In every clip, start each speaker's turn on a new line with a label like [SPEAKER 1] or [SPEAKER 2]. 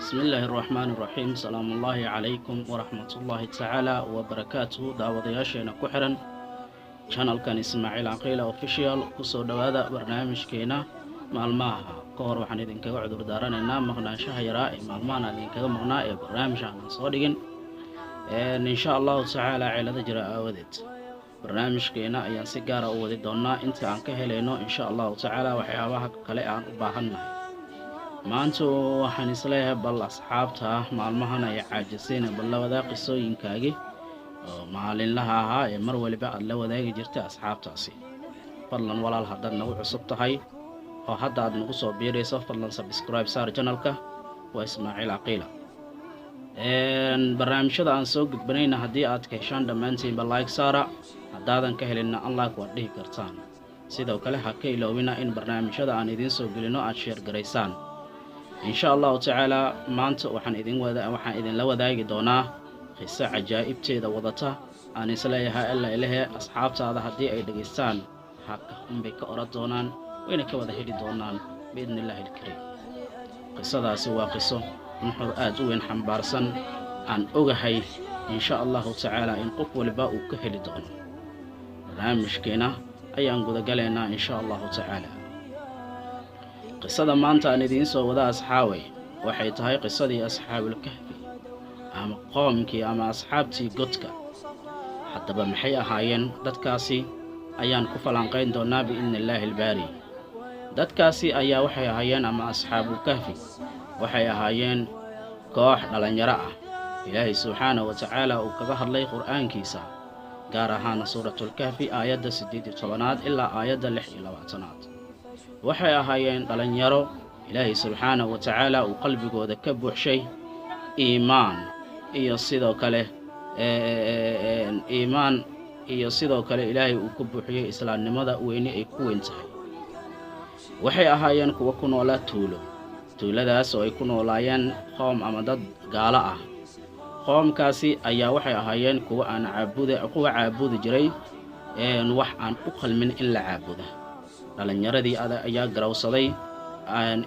[SPEAKER 1] بسم الله الرحمن الرحيم. سلام الله عليكم ورحمة الله تعالى وبركاته. داودياشينا كحرن channel kan Ismaaciil Caqiile official kusoo dhawaada barnaamijkeena maalmaha kahor waxaan idinkaga cudur daaranaynaa maqnaanshaha yaraa ee maalmahan idinkaga maqnaa ee barnaamijkan soo dhigin insha Allah tacaala cilada jira aawadeed barnaamijkeena ayaan si gaar ah u wadi doonaa inta aan ka helayno insha Allah tacaala waxyaabaha kale aan u baahannahay. maanta waxaan isleeyahay bal asxaabta maalmahan ay caajiseen bal la wada qisooyinkaagi maalinlaha ahaa ee mar waliba aad la wadaagi jirtay asxaabtaasi. fadlan walaal haddaad nagu cusub tahay oo hadda aad nagu soo biirayso fadlan subscribe saar channelka waa Ismaaciil Caqiile. barnaamijyada aan soo gudbanayna haddii aad ka heshaan dhammaantiinba like saara, haddaadan ka helinna unlike waad dhihi kartaan. sidoo kale ha ka iloobina in barnaamijyada aan idiin soo gelino aad share garaysaan. insha Allah tacaala maanta waxaan idinla wadaagi doonaa qiso cajaa'ibteeda wadata aan isleeyahay alla ilahe asxaabtaada haddii ay dhageystaan haka unbay ka oran doonaan wayna ka wada heli doonaan biidnillaahi alkariim. qisadaasi waa qiso nuxur aad u weyn xambaarsan aan ogahay insha Allahu tacaala in qof waliba uu ka heli doono. barnaamijkeena ayaan gudagalaynaa insha Allahu tacaala. qisada maanta aan idiin soo wada asxaabay waxay tahay qisadii asxaabul kahfi ama qoomkii ama asxaabtii godka. haddaba maxay ahaayeen dadkaasi ayaan ku falanqayn doonaa biidnillaahi albaari. dadkaasi ayaa waxay ahaayeen ama asxaabul kahfi waxay ahaayeen koox dhalinyaro ah ilaahay subxaanahu wa tacaala uu kaga hadlay qur'aankiisa gaar ahaan suuratul kahfi aayadda 18 ilaa aayadda 26. waxay ahaayeen dhalinyaro ilaahay subxaanahu wa tacaala uu qalbigooda ka buuxshay iimaan iyo sidoo kale ilaahay uu ku buuxiyay islaamnimada weyni ay ku weyn tahay. waxay ahaayeen kuwa ku noolaa tuuladaas oo ay ku noolaayeen qoom ama dad gaalo ah. qoomkaasi ayaa waxay ahaayeen kuwa caabudi jiray wax aan u qalmin in la caabuda. dhalinyaradii ayaa garawsaday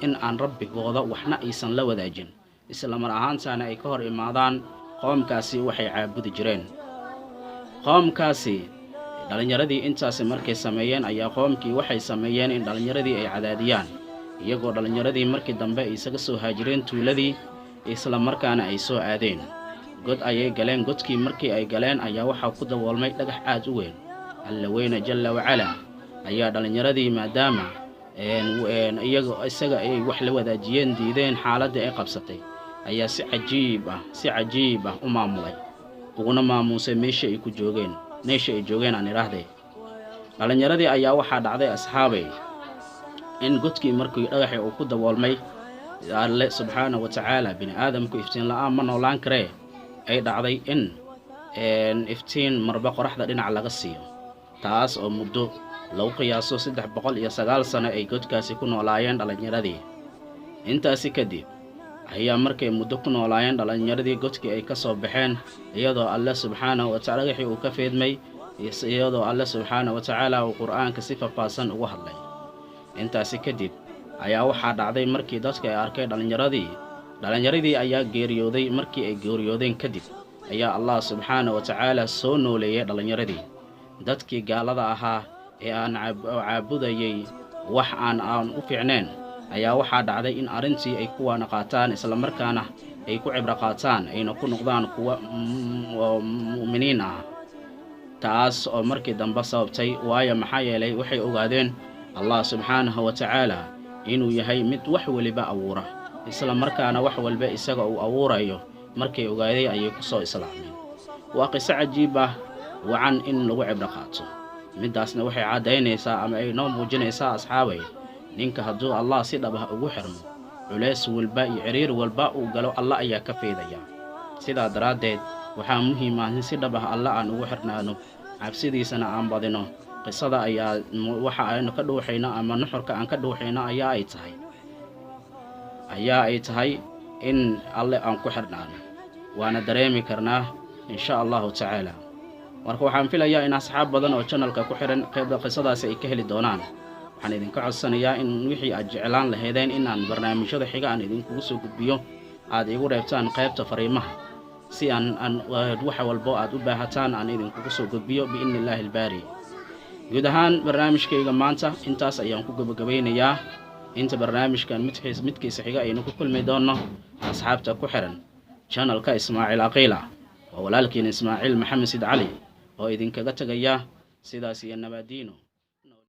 [SPEAKER 1] in aan rabbigooda waxna aysan la wadaajin, isla mar ahaantaana ay ka hor imaadaan qoomkaasi waxay caabudi jireen. qoomkaasi dhalinyaradii intaasi markay sameeyeen ayaa qoomkii waxay sameeyeen in dhalinyaradii ay cadaadiyaan, iyagoo dhalinyaradii markii dambe ay isaga soo haajireen tuuladii isla markaana ay soo aadeen god ayay galeen. godkii markii ay galeen ayaa waxaa ku daboolmay dhagax aad u weyn. alla weyna jalla wacala ayaa dhalinyaradii maadaama isaga ay wax la wadaajiyeen diideen xaaladii ay qabsatay ayaa si cajiib ah u maamulay uguna maamuusay meesha ay joogeen aan idhaahdee. dhalinyaradii ayaa waxaa dhacday asxaabay in godkii markii dhagaxii uu ku daboolmay alle subxaanahu wa tacaala bini aadamku iftiin la'aan ma noolaan karee ay dhacday in iftiin marba qoraxda dhinac laga siiyo, taas oo muddo lagu qiyaaso 309 sano ay godkaasi ku noolaayeen dhalinyaradii. intaasi kadib ayaa markay muddo ku noolaayeen dhalinyaradii godkii ay ka soo baxeen iyadoo alle subxaanahu wa tacaala wixii uu ka feedmay, iyadoo alle subxaanahu wa tacaala uu qur'aanka si faahfaahsan ugu hadlay. intaasi kadib ayaa waxaa dhacday markii dadka ay arkay dhalinyaradii ayaa geeriyooday. markii ay geeriyoodeen kadib ayaa Allah subxaanahu wa tacaala soo nooleeyay dhalinyaradii. dadkii gaalada ahaa ee aan caabudayay wax aan u fiicneen ayaa waxaa dhacday in arrintii ay ku waana qaataan, isla markaana ay ku cibro qaataan, ayna ku noqdaan kuwa mu'miniin ah. taas oo markii dambe sababtay waayo maxaa yeelay waxay ogaadeen Allah subxaanahu wa tacaala inuu yahay mid wax waliba abuura, isla markaana wax walba isaga uu abuurayo. markay ogaaday ayay ku soo islaameen. waa qiso cajiib ah wacan in lagu cibro qaato. midaasna waxay cadaynaysaa ama ay noo muujinaysaa asxaabay ninka hadduu Allah si dhab ah ugu xirmo culays walba iyo ciriir walba uu galo Allah ayaa ka feedaya. sidaa daraaddeed waxaa muhiim ah in si dhab ah Allah aan ugu xirnaano, cabsidiisana aan badino. qisada ayaa waxa aynu ka dhuuxayna ama nuxurka aan ka dhuuxayna ayaa ay tahay in alle aan ku xirnaano, waana dareemi karnaa insha Allahu tacaala. marka waxaan filayaa in asxaab badan oo channelka ku xiran qisadaasi ay ka heli doonaan. waxaan idinka codsanayaa in wixii aad jeclaan lahaydeen in aan barnaamijyada xiga aan idinkugu soo gudbiyo aad igu reebtaan qaybta fariimaha si aan waxa walbo aad u baahataan aan idinkugu soo gudbiyo biidnillaahi albaari. guud ahaan barnaamijkayga maanta intaas ayaan ku gabagabeynayaa. inta barnaamijkan midkiisa xiga aynu ku kulmi doono asxaabta ku xiran channelka Ismaaciil Aqiila waa walaalkiin Ismaaciil Maxamed Sid Cali oo idinkaga tagaya sidaas iyo nabadiino.